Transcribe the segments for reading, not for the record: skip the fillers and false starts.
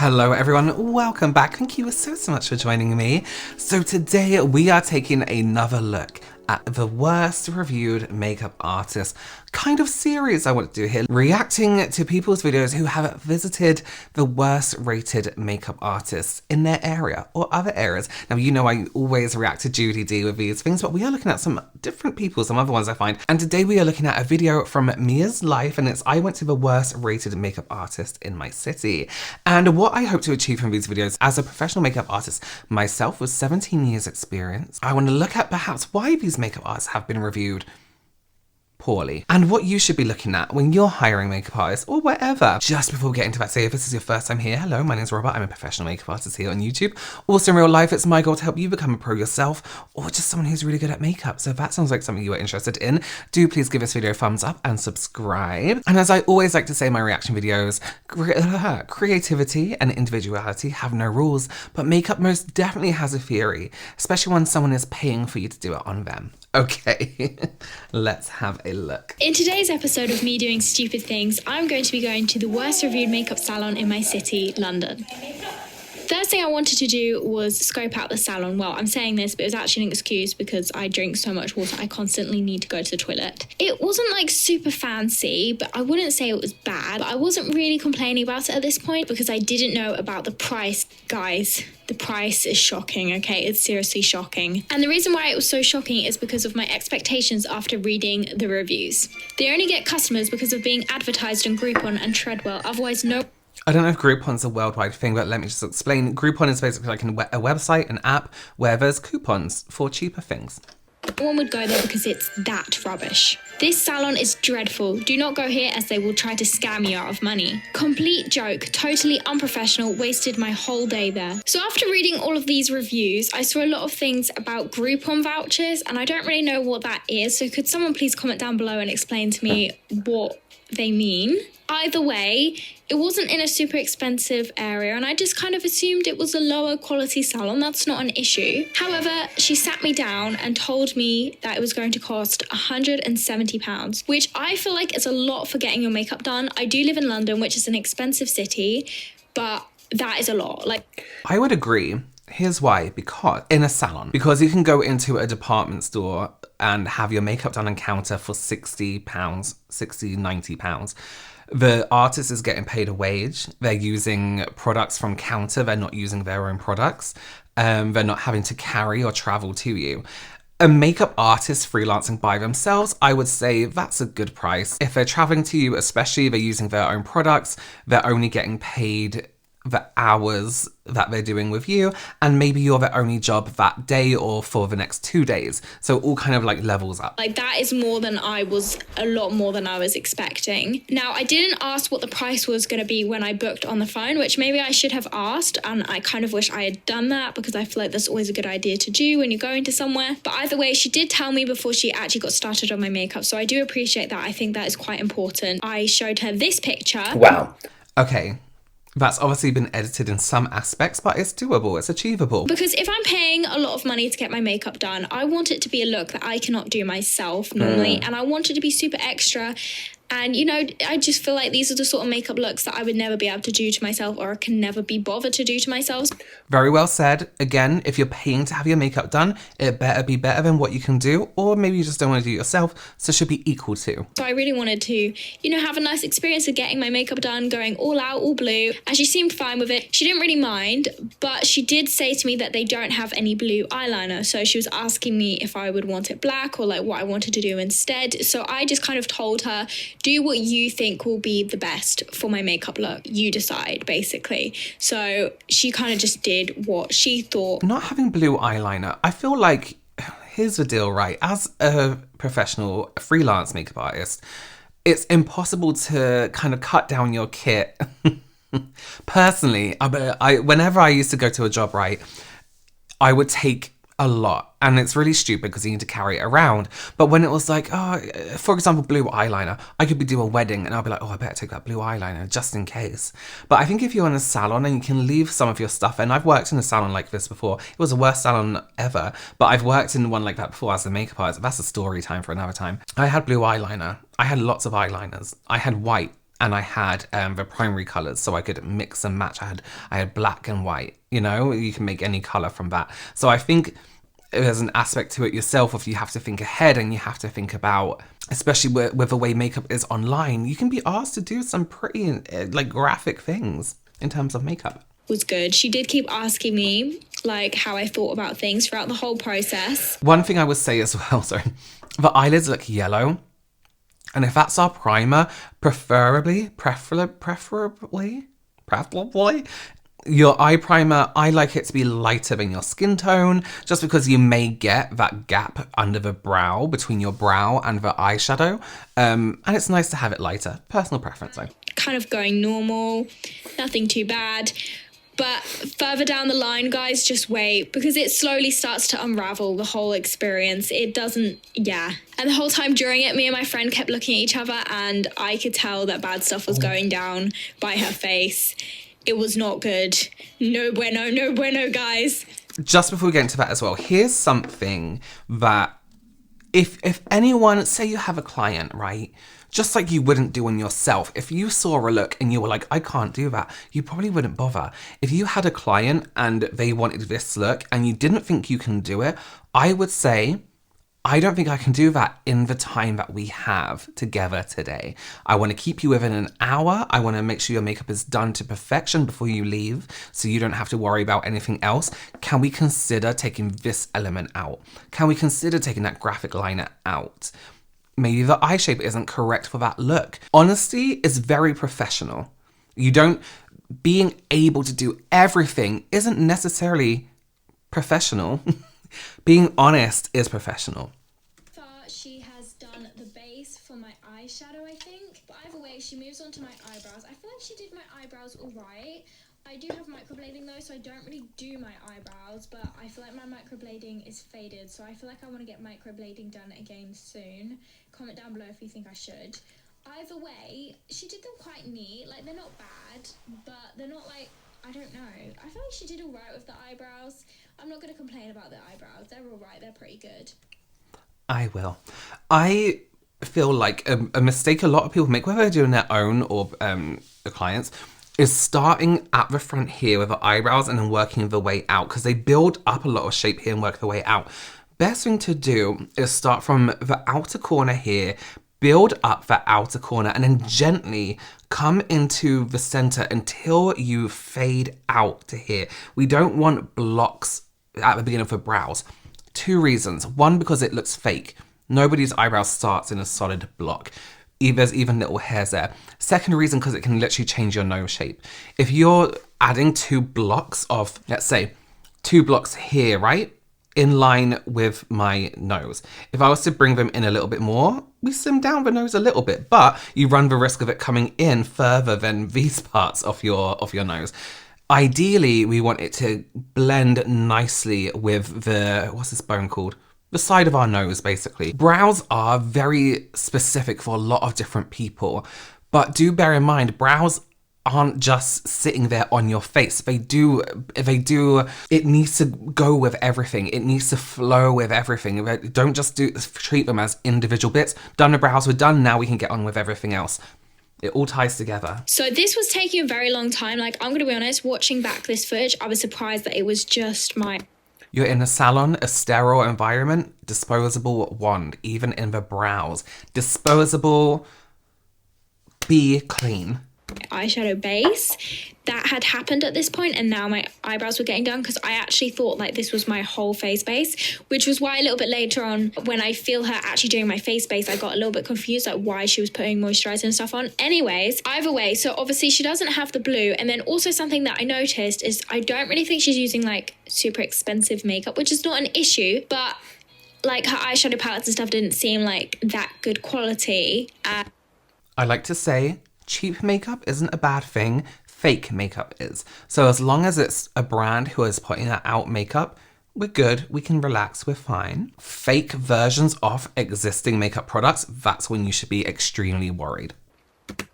Hello everyone, welcome back. Thank you so much for joining me. So today we are taking another look at the worst reviewed makeup artist kind of series I want to do here, reacting to people's videos who have visited the worst rated makeup artists in their area or other areas. Now, you know I always react to Judy D with these things, but we are looking at some different people, some other ones I find. And today we are looking at a video from Mia's life, and it's I went to the worst rated makeup artist in my city. And what I hope to achieve from these videos as a professional makeup artist myself with 17 years experience, I want to look at perhaps why these makeup artists have been reviewed poorly, and what you should be looking at when you're hiring makeup artists or whatever. Just before we get into that, say if this is your first time here, hello, my name is Robert. I'm a professional makeup artist here on YouTube. Also in real life, it's my goal to help you become a pro yourself or just someone who's really good at makeup. So if that sounds like something you are interested in, do please give this video a thumbs up and subscribe. And as I always like to say in my reaction videos, creativity and individuality have no rules, but makeup most definitely has a theory, especially when someone is paying for you to do it on them. Okay, let's have a look. In today's episode of Me Doing Stupid Things, I'm going to be going to the worst reviewed makeup salon in my city, London. First thing I wanted to do was scope out the salon. Well, I'm saying this, but it was actually an excuse because I drink so much water, I constantly need to go to the toilet. It wasn't like super fancy, but I wouldn't say it was bad. But I wasn't really complaining about it at this point because I didn't know about the price, guys. The price is shocking, okay? It's seriously shocking. And the reason why it was so shocking is because of my expectations after reading the reviews. They only get customers because of being advertised on Groupon and Treadwell, otherwise no... I don't know if Groupon's a worldwide thing, but let me just explain. Groupon is basically like a website, an app, where there's coupons for cheaper things. No one would go there because it's that rubbish. This salon is dreadful. Do not go here as they will try to scam you out of money. Complete joke, totally unprofessional, wasted my whole day there. So after reading all of these reviews, I saw a lot of things about Groupon vouchers, and I don't really know what that is. So could someone please comment down below and explain to me what they mean? Either way, it wasn't in a super expensive area, and I just kind of assumed it was a lower quality salon. That's not an issue. However, she sat me down and told me that it was going to cost £170, which I feel like is a lot for getting your makeup done. I do live in London, which is an expensive city, but that is a lot. Like, I would agree. Here's why. Because in a salon, because you can go into a department store and have your makeup done on counter for £60, £90. The artist is getting paid a wage. They're using products from counter. They're not using their own products. They're not having to carry or travel to you. A makeup artist freelancing by themselves, I would say that's a good price. If they're traveling to you, especially they're using their own products, they're only getting paid the hours that they're doing with you, and maybe you're the only job that day or for the next 2 days. So all kind of like levels up. Like that is a lot more than I was expecting. Now, I didn't ask what the price was going to be when I booked on the phone, which maybe I should have asked, and I kind of wish I had done that because I feel like that's always a good idea to do when you're going to somewhere. But either way, she did tell me before she actually got started on my makeup, so I do appreciate that. I think that is quite important. I showed her this picture. Wow. Okay. That's obviously been edited in some aspects, but it's doable, it's achievable. Because if I'm paying a lot of money to get my makeup done, I want it to be a look that I cannot do myself normally, and I want it to be super extra. And, you know, I just feel like these are the sort of makeup looks that I would never be able to do to myself, or I can never be bothered to do to myself. Very well said. Again, if you're paying to have your makeup done, it better be better than what you can do, or maybe you just don't want to do it yourself, so it should be equal to. So I really wanted to, you know, have a nice experience of getting my makeup done, going all out, all blue, and she seemed fine with it. She didn't really mind, but she did say to me that they don't have any blue eyeliner, so she was asking me if I would want it black or like what I wanted to do instead. So I just kind of told her, do what you think will be the best for my makeup look. You decide, basically. So she kind of just did what she thought. Not having blue eyeliner, I feel like, here's the deal, right? As a professional freelance makeup artist, it's impossible to kind of cut down your kit. Personally, whenever I used to go to a job, right, I would take a lot. And it's really stupid because you need to carry it around. But when it was like, oh, for example, blue eyeliner, I could be doing a wedding and I'll be like, oh, I better take that blue eyeliner just in case. But I think if you're in a salon and you can leave some of your stuff, and I've worked in a salon like this before. It was the worst salon ever, but I've worked in one like that before as a makeup artist. That's a story time for another time. I had blue eyeliner. I had lots of eyeliners. I had white. and I had the primary colors, so I could mix and match. I had black and white, you know, you can make any color from that. So I think there's an aspect to it yourself of you have to think ahead, and you have to think about, especially with the way makeup is online, you can be asked to do some pretty like graphic things in terms of makeup. Was good. She did keep asking me like how I thought about things throughout the whole process. One thing I would say as well, sorry, the eyelids look yellow. And if that's our primer, preferably, your eye primer, I like it to be lighter than your skin tone, just because you may get that gap under the brow, between your brow and the eyeshadow. And it's nice to have it lighter. Personal preference, though. Kind of going normal, nothing too bad. But further down the line, guys, just wait, because it slowly starts to unravel the whole experience. It doesn't, yeah. And the whole time during it, me and my friend kept looking at each other, and I could tell that bad stuff was going down by her face. It was not good. No bueno, guys. Just before we get into that as well, here's something that if anyone, say you have a client, right? Just like you wouldn't do on yourself. If you saw a look and you were like, I can't do that, you probably wouldn't bother. If you had a client and they wanted this look and you didn't think you can do it, I would say, I don't think I can do that in the time that we have together today. I want to keep you within an hour. I want to make sure your makeup is done to perfection before you leave, so you don't have to worry about anything else. Can we consider taking this element out? Can we consider taking that graphic liner out? Maybe the eye shape isn't correct for that look. Honesty is very professional. Being able to do everything isn't necessarily professional. Being honest is professional. She has done the base for my eyeshadow, I think. But either way, she moves on to my eyebrows. I feel like she did my eyebrows all right. I do have microblading though, so I don't really do my eyebrows, but I feel like my microblading is faded, so I feel like I want to get microblading done again soon. Comment down below if you think I should. Either way, she did them quite neat. Like, they're not bad, but they're not like, I don't know. I feel like she did all right with the eyebrows. I'm not going to complain about the eyebrows. They're all right. They're pretty good. I will. I feel like a mistake a lot of people make, whether they're doing their own or the clients, is starting at the front here with the eyebrows and then working the way out, because they build up a lot of shape here and work the way out. Best thing to do is start from the outer corner here, build up that outer corner, and then gently come into the center until you fade out to here. We don't want blocks at the beginning of the brows. 2 reasons. 1, because it looks fake. Nobody's eyebrow starts in a solid block. There's even little hairs there. 2nd reason, because it can literally change your nose shape. If you're adding 2 blocks of, let's say, 2 blocks here, right? In line with my nose. If I was to bring them in a little bit more, we slim down the nose a little bit, but you run the risk of it coming in further than these parts of your nose. Ideally, we want it to blend nicely with the, what's this bone called? The side of our nose, basically. Brows are very specific for a lot of different people, but do bear in mind, brows aren't just sitting there on your face. It needs to go with everything. It needs to flow with everything. Don't just treat them as individual bits. Done the brows, we're done, now we can get on with everything else. It all ties together. So this was taking a very long time. Like, I'm gonna be honest, watching back this footage, I was surprised that it was just my... You're in a salon, a sterile environment, disposable wand, even in the brows. Disposable, be clean. Eyeshadow base that had happened at this point, and now my eyebrows were getting done, because I actually thought like this was my whole face base, which was why a little bit later on, when I feel her actually doing my face base, I got a little bit confused, like why she was putting moisturizer and stuff on. Anyways, either way, so obviously she doesn't have the blue, and then also something that I noticed is I don't really think she's using like super expensive makeup, which is not an issue, but like her eyeshadow palettes and stuff didn't seem like that good quality. I like to say, cheap makeup isn't a bad thing, fake makeup is. So as long as it's a brand who is putting out makeup, we're good, we can relax, we're fine. Fake versions of existing makeup products, that's when you should be extremely worried.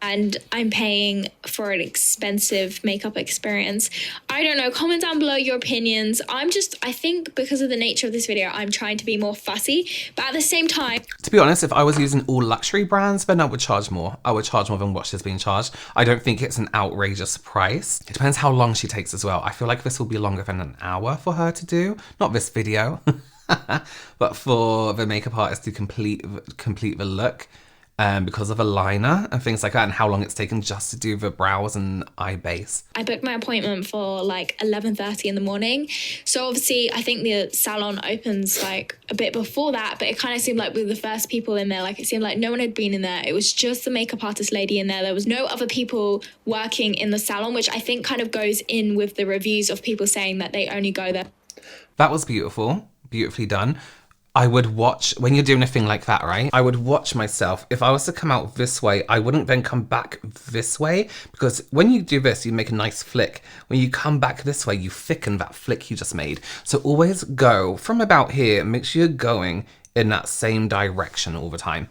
and I'm paying for an expensive makeup experience. I don't know, comment down below your opinions. I think because of the nature of this video, I'm trying to be more fussy, but at the same time, to be honest, if I was using all luxury brands, then I would charge more. I would charge more than what she's being charged. I don't think it's an outrageous price. It depends how long she takes as well. I feel like this will be longer than an hour for her to do. Not this video, but for the makeup artist to complete the look. Because of a liner and things like that, and how long it's taken just to do the brows and eye base. I booked my appointment for like 11:30 in the morning. So obviously I think the salon opens like a bit before that, but it kind of seemed like we were the first people in there. Like it seemed like no one had been in there. It was just the makeup artist lady in there. There was no other people working in the salon, which I think kind of goes in with the reviews of people saying that they only go there. That was beautiful, beautifully done. I would watch, when you're doing a thing like that, right? I would watch myself. If I was to come out this way, I wouldn't then come back this way, because when you do this, you make a nice flick. When you come back this way, you thicken that flick you just made. So always go from about here, make sure you're going in that same direction all the time,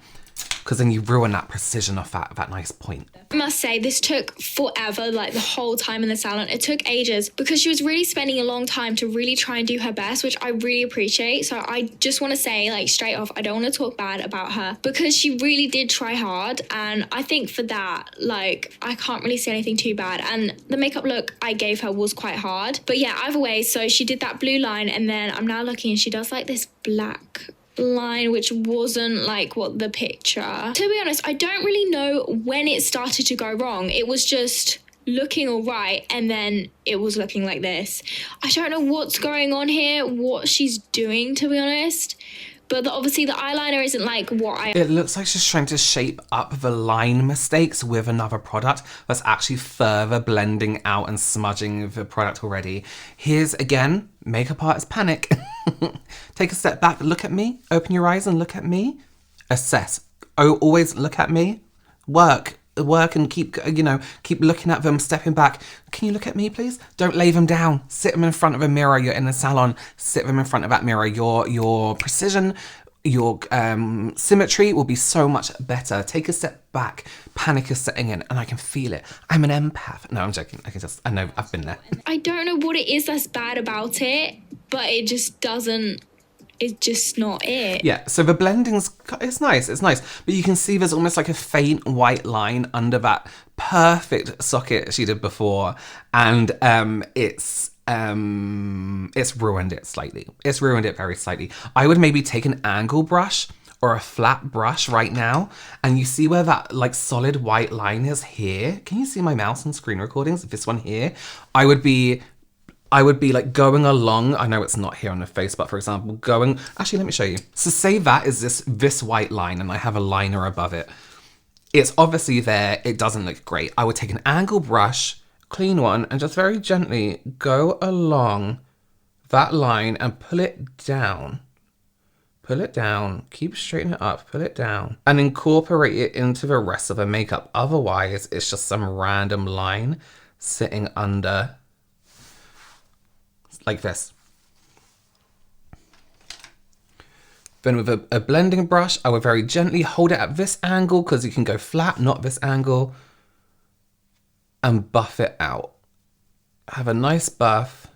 because then you ruin that precision of that nice point. I must say, this took forever, like the whole time in the salon. It took ages because she was really spending a long time to really try and do her best, which I really appreciate. So I just want to say, like, straight off, I don't want to talk bad about her because she really did try hard. And I think for that, like, I can't really say anything too bad. And the makeup look I gave her was quite hard. But yeah, either way, so she did that blue line, and then I'm now looking and she does like this black line, which wasn't like what the picture. To be honest, I don't really know when it started to go wrong. It was just looking all right, and then it was looking like this. I don't know what's going on here, what she's doing, to be honest. But obviously the eyeliner isn't like what I... It looks like she's trying to shape up the line mistakes with another product that's actually further blending out and smudging the product already. Here's, again, makeup artist panic. Take a step back, look at me, open your eyes and look at me. Assess. Oh, always look at me. Work and keep looking at them, stepping back. Can you look at me, please? Don't lay them down. Sit them in front of a mirror. You're in the salon. Sit them in front of that mirror. Your precision, your symmetry will be so much better. Take a step back. Panic is setting in, and I can feel it. I'm an empath. No, I'm joking. I know, I've been there. I don't know what it is that's bad about it, but it just doesn't... It's just not it. Yeah, so the blending's, it's nice, but you can see there's almost like a faint white line under that perfect socket she did before, and it's ruined it slightly. It's ruined it very slightly. I would maybe take an angle brush or a flat brush right now, and you see where that like solid white line is here? Can you see my mouse on screen recordings? This one here? I would be like going along, I know it's not here on the face, but for example, going, actually, let me show you. So say that is this white line and I have a liner above it. It's obviously there, it doesn't look great. I would take an angle brush, clean one, and just very gently go along that line and pull it down. Pull it down, keep straightening it up, pull it down, and incorporate it into the rest of the makeup. Otherwise, it's just some random line sitting under like this. Then with a blending brush, I would very gently hold it at this angle, because you can go flat, not this angle, and buff it out. Have a nice buff.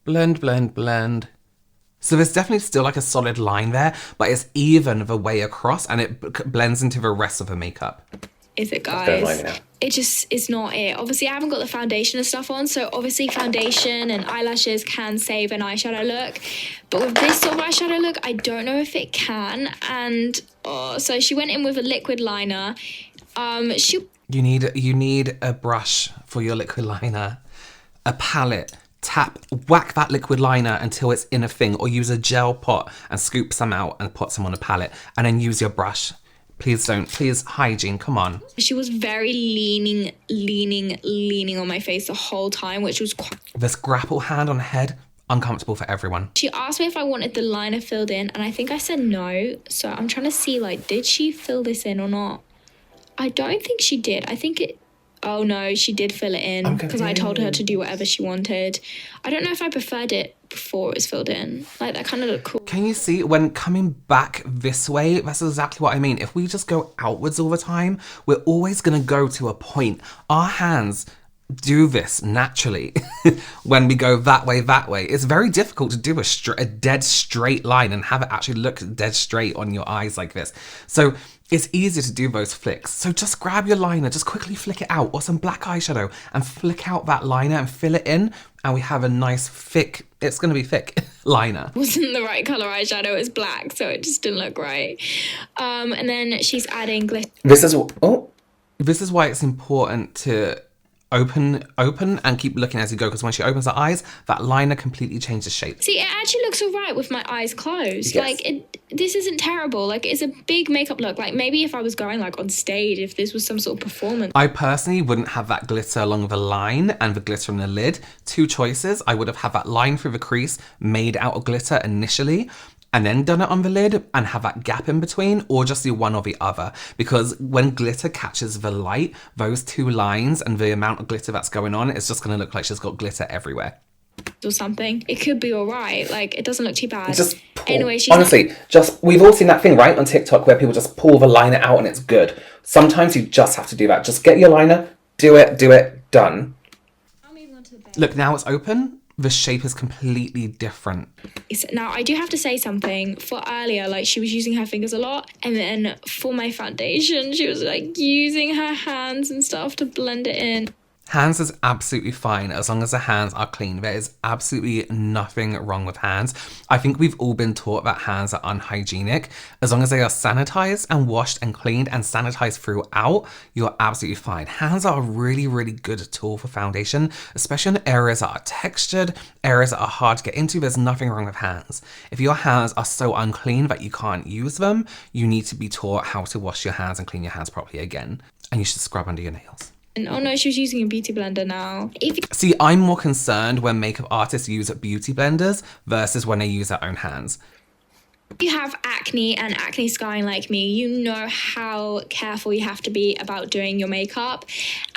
Blend, blend, blend. So there's definitely still like a solid line there, but it's even the way across, and it blends into the rest of the makeup. Is it, guys? It just is not it. Obviously, I haven't got the foundation and stuff on, so obviously foundation and eyelashes can save an eyeshadow look. But with this sort of eyeshadow look, I don't know if it can. And so she went in with a liquid liner. You need a brush for your liquid liner, a palette. Whack that liquid liner until it's in a thing, or use a gel pot and scoop some out and put some on a palette, and then use your brush. Please hygiene, come on. She was very leaning on my face the whole time, which was quite... This grapple hand on head, uncomfortable for everyone. She asked me if I wanted the liner filled in, and I think I said no. So I'm trying to see, like, did she fill this in or not? I don't think she did. I think it... Oh no, she did fill it in because I told her to do whatever she wanted. I don't know if I preferred it before it was filled in. Like, that kind of looked cool. Can you see when coming back this way? That's exactly what I mean. If we just go outwards all the time, we're always going to go to a point. Our hands do this naturally when we go that way. It's very difficult to do a dead straight line and have it actually look dead straight on your eyes like this. So it's easier to do those flicks. So just grab your liner, just quickly flick it out, or some black eyeshadow, and flick out that liner and fill it in, and we have a nice thick, it's going to be thick, liner. Wasn't the right colour eyeshadow, it was black, so it just didn't look right. And then she's adding glitter. This is why it's important to open and keep looking as you go, because when she opens her eyes, that liner completely changes shape. See, it actually looks all right with my eyes closed. Yes. Like, this isn't terrible. Like, it's a big makeup look. Like, maybe if I was going, like, on stage, if this was some sort of performance. I personally wouldn't have that glitter along the line and the glitter on the lid. Two choices. I would have had that line through the crease made out of glitter initially, and then done it on the lid and have that gap in between, or just do one or the other. Because when glitter catches the light, those two lines and the amount of glitter that's going on, it's just going to look like she's got glitter everywhere. Or something. It could be all right. Like, it doesn't look too bad. Just pull. Anyway, we've all seen that thing, right, on TikTok where people just pull the liner out and it's good. Sometimes you just have to do that. Just get your liner, do it, done. I'll move on to the bed. Look, now it's open. The shape is completely different. Now, I do have to say something. For earlier, like, she was using her fingers a lot, and then for my foundation, she was, like, using her hands and stuff to blend it in. Hands is absolutely fine as long as the hands are clean. There is absolutely nothing wrong with hands. I think we've all been taught that hands are unhygienic. As long as they are sanitized and washed and cleaned and sanitized throughout, you're absolutely fine. Hands are a really, really good tool for foundation, especially in areas that are textured, areas that are hard to get into. There's nothing wrong with hands. If your hands are so unclean that you can't use them, you need to be taught how to wash your hands and clean your hands properly again. And you should scrub under your nails. And oh no, she was using a beauty blender now. See, I'm more concerned when makeup artists use beauty blenders versus when they use their own hands. If you have acne and acne scarring like me, you know how careful you have to be about doing your makeup.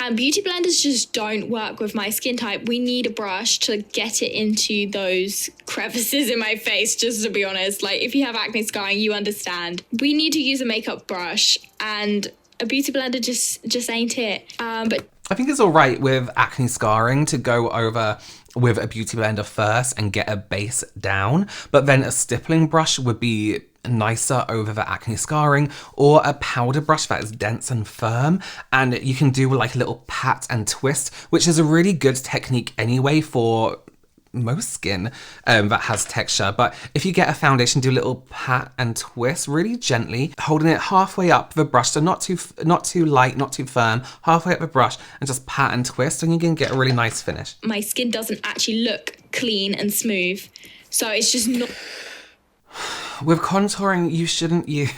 And beauty blenders just don't work with my skin type. We need a brush to get it into those crevices in my face, just to be honest. Like, if you have acne scarring, you understand. We need to use a makeup brush, and a beauty blender just ain't it. But I think it's all right with acne scarring to go over with a beauty blender first and get a base down, but then a stippling brush would be nicer over the acne scarring, or a powder brush that is dense and firm, and you can do like a little pat and twist, which is a really good technique anyway for most skin that has texture. But if you get a foundation, do a little pat and twist really gently, holding it halfway up the brush, so not too light, not too firm, halfway up the brush, and just pat and twist, and you can get a really nice finish. my skin doesn't actually look clean and smooth, so it's just not. With contouring, you shouldn't use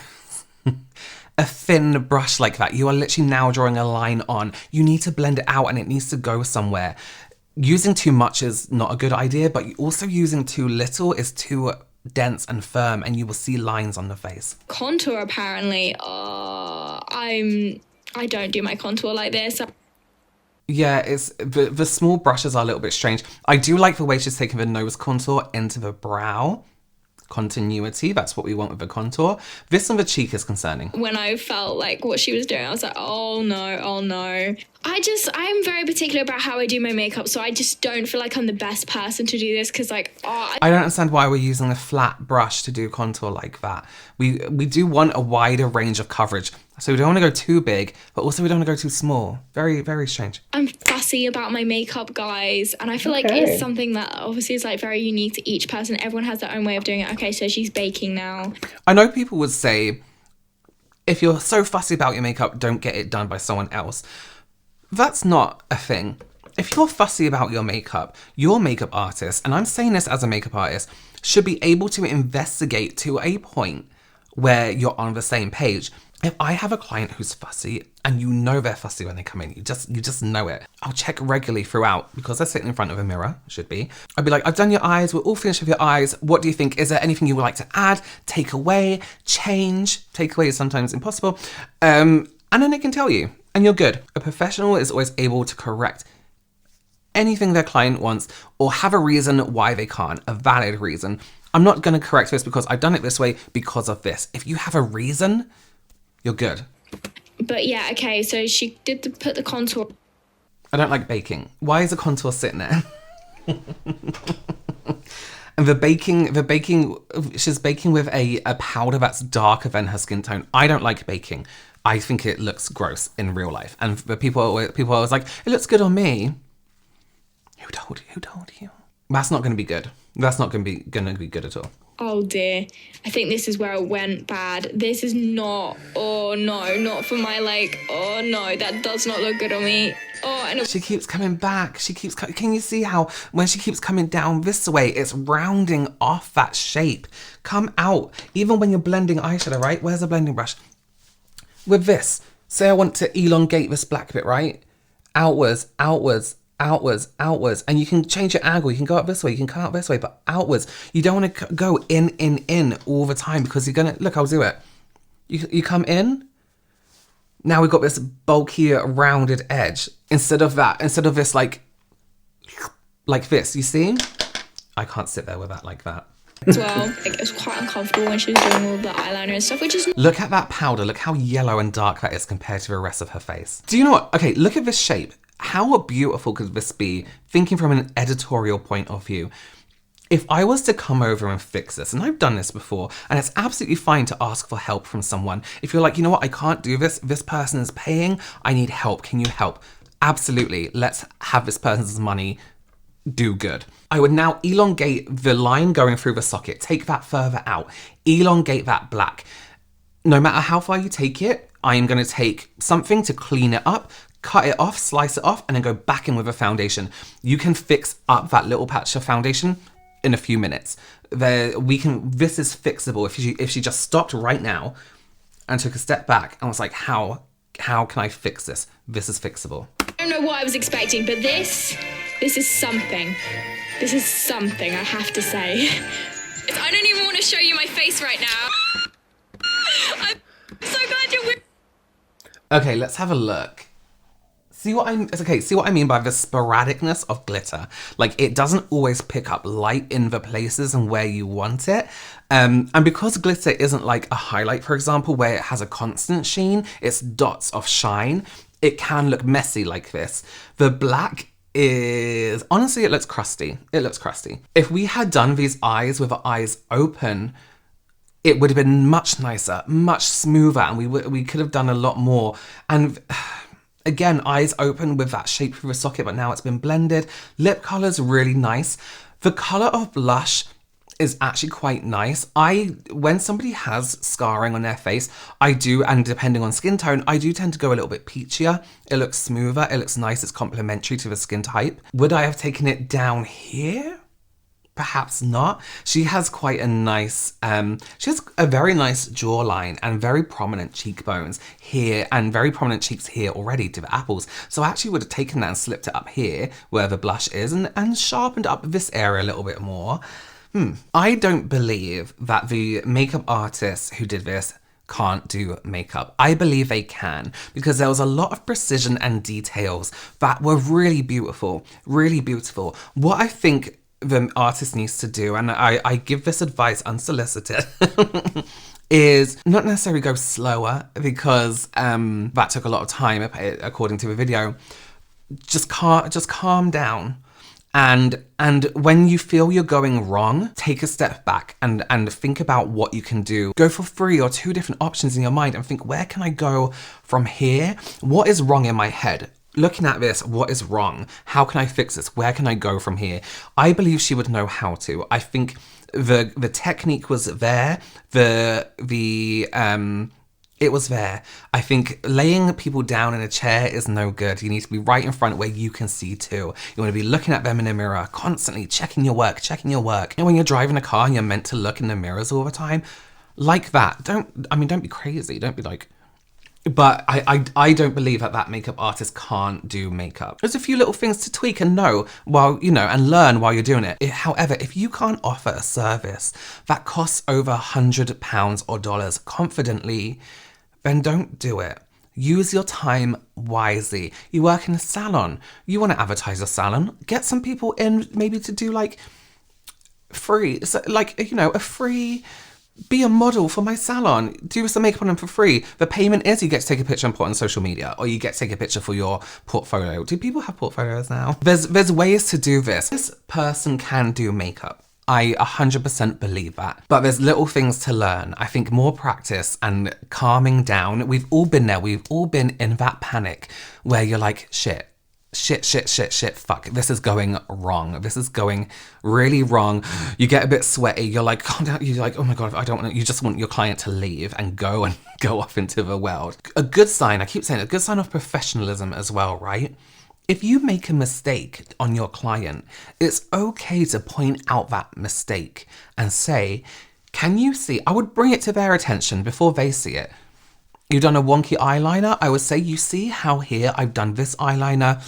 a thin brush like that. You are literally now drawing a line on. You need to blend it out and it needs to go somewhere. Using too much is not a good idea, but also using too little is too dense and firm, and you will see lines on the face. Contour, apparently. I don't do my contour like this. Yeah, it's the small brushes are a little bit strange. I do like the way she's taking the nose contour into the brow. Continuity, that's what we want with the contour. This on the cheek is concerning. When I felt like what she was doing, I was like, oh no. I'm very particular about how I do my makeup, so I just don't feel like I'm the best person to do this, because like, I don't understand why we're using a flat brush to do contour like that. We do want a wider range of coverage, so we don't want to go too big, but also we don't want to go too small. Very, very strange. I'm fussy about my makeup, guys, and I feel like it's something that obviously is like very unique to each person. Everyone has their own way of doing it. Okay, so she's baking now. I know people would say, if you're so fussy about your makeup, don't get it done by someone else. That's not a thing. If you're fussy about your makeup artist, and I'm saying this as a makeup artist, should be able to investigate to a point where you're on the same page. If I have a client who's fussy, and you know they're fussy when they come in, you just know it. I'll check regularly throughout, because they're sitting in front of a mirror, should be. I'd be like, I've done your eyes, we're all finished with your eyes. What do you think? Is there anything you would like to add, take away, change? Take away is sometimes impossible. And then they can tell you, and you're good. A professional is always able to correct anything their client wants or have a reason why they can't, a valid reason. I'm not going to correct this because I've done it this way because of this. If you have a reason, you're good. But yeah, okay, so she did put the contour. I don't like baking. Why is the contour sitting there? And the baking, she's baking with a powder that's darker than her skin tone. I don't like baking. I think it looks gross in real life. And the people are always like, it looks good on me. Who told you? That's not going to be good. That's not going to be good at all. Oh dear. I think this is where it went bad. This is not, oh no, not for my oh no, that does not look good on me. Oh, and she keeps coming back. Can you see how when she keeps coming down this way, it's rounding off that shape. Come out. Even when you're blending eyeshadow, right? Where's the blending brush? With this, say I want to elongate this black bit, right? Outwards. And you can change your angle. You can go up this way, you can come out this way, but outwards. You don't want to go in all the time because you're going to, look, I'll do it. You come in. Now we've got this bulkier, rounded edge. Instead of this like this, you see? I can't sit there with that like that. As well, it was quite uncomfortable when she was doing all the eyeliner and stuff, which is... Look at that powder. Look how yellow and dark that is compared to the rest of her face. Do you know what? Okay, look at this shape. How beautiful could this be, thinking from an editorial point of view? If I was to come over and fix this, and I've done this before, and it's absolutely fine to ask for help from someone. If you're like, you know what, I can't do this. This person is paying. I need help. Can you help? Absolutely. Let's have this person's money do good. I would now elongate the line going through the socket. Take that further out. Elongate that black. No matter how far you take it, I am going to take something to clean it up, cut it off, slice it off, and then go back in with a foundation. You can fix up that little patch of foundation in a few minutes. This is fixable. If she just stopped right now and took a step back and was like, how can I fix this? This is fixable. I don't know what I was expecting, but this is something. This is something, I have to say. I don't even want to show you my face right now. I'm so glad you're with... Okay, let's have a look. See what I mean by the sporadicness of glitter. Like, it doesn't always pick up light in the places and where you want it. And because glitter isn't like a highlight, for example, where it has a constant sheen, it's dots of shine, it can look messy like this. The black is, honestly, it looks crusty. It looks crusty. If we had done these eyes with our eyes open, it would have been much nicer, much smoother, and we could have done a lot more. And again, eyes open with that shape through the socket, but now it's been blended. Lip color's really nice. The color of blush is actually quite nice. When somebody has scarring on their face, I do, and depending on skin tone, I do tend to go a little bit peachier. It looks smoother, it looks nice, it's complementary to the skin type. Would I have taken it down here? Perhaps not. She has quite a nice, she has a very nice jawline and very prominent cheekbones here and very prominent cheeks here already to the apples. So I actually would have taken that and slipped it up here where the blush is and sharpened up this area a little bit more. I don't believe that the makeup artists who did this can't do makeup. I believe they can, because there was a lot of precision and details that were really beautiful, really beautiful. What I think the artist needs to do, and I give this advice unsolicited, is not necessarily go slower, because that took a lot of time according to the video. Just calm down. And when you feel you're going wrong, take a step back and think about what you can do. Go for 3 or 2 different options in your mind and think, where can I go from here? What is wrong in my head? Looking at this, what is wrong? How can I fix this? Where can I go from here? I believe she would know how to. I think the technique was there. It was there. I think laying people down in a chair is no good. You need to be right in front where you can see too. You want to be looking at them in a mirror, constantly checking your work. And when you're driving a car and you're meant to look in the mirrors all the time, like that. Don't be crazy. Don't be like... But I don't believe that makeup artist can't do makeup. There's a few little things to tweak and know while, and learn while you're doing it. However, if you can't offer a service that costs over £100 or dollars confidently, then don't do it. Use your time wisely. You work in a salon. You want to advertise a salon. Get some people in maybe to do like free, so like, you know, a free, be a model for my salon. Do some makeup on them for free. The payment is you get to take a picture and put it on social media, or you get to take a picture for your portfolio. Do people have portfolios now? There's ways to do this. This person can do makeup. I 100% believe that. But there's little things to learn. I think more practice and calming down. We've all been there. We've all been in that panic where you're like, shit, fuck, this is going wrong. This is going really wrong. You get a bit sweaty. You're like, calm down. You're like, oh my God, I don't want to. You just want your client to leave and go off into the world. A good sign, I keep saying, a good sign of professionalism as well, right? If you make a mistake on your client, it's okay to point out that mistake and say, can you see? I would bring it to their attention before they see it. You've done a wonky eyeliner. I would say, you see how here I've done this eyeliner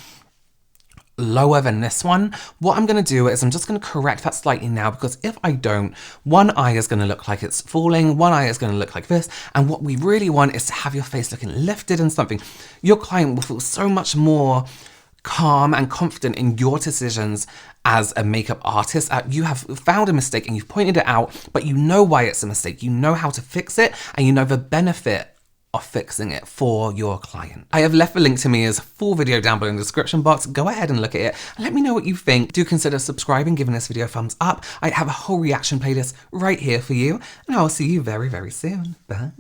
lower than this one? What I'm going to do is I'm just going to correct that slightly now, because if I don't, one eye is going to look like it's falling, one eye is going to look like this, and what we really want is to have your face looking lifted and something. Your client will feel so much more calm and confident in your decisions as a makeup artist. You have found a mistake and you've pointed it out, but you know why it's a mistake. You know how to fix it, and you know the benefit of fixing it for your client. I have left the link to Mia's full video down below in the description box. Go ahead and look at it and let me know what you think. Do consider subscribing, giving this video a thumbs up. I have a whole reaction playlist right here for you, and I will see you very, very soon. Bye.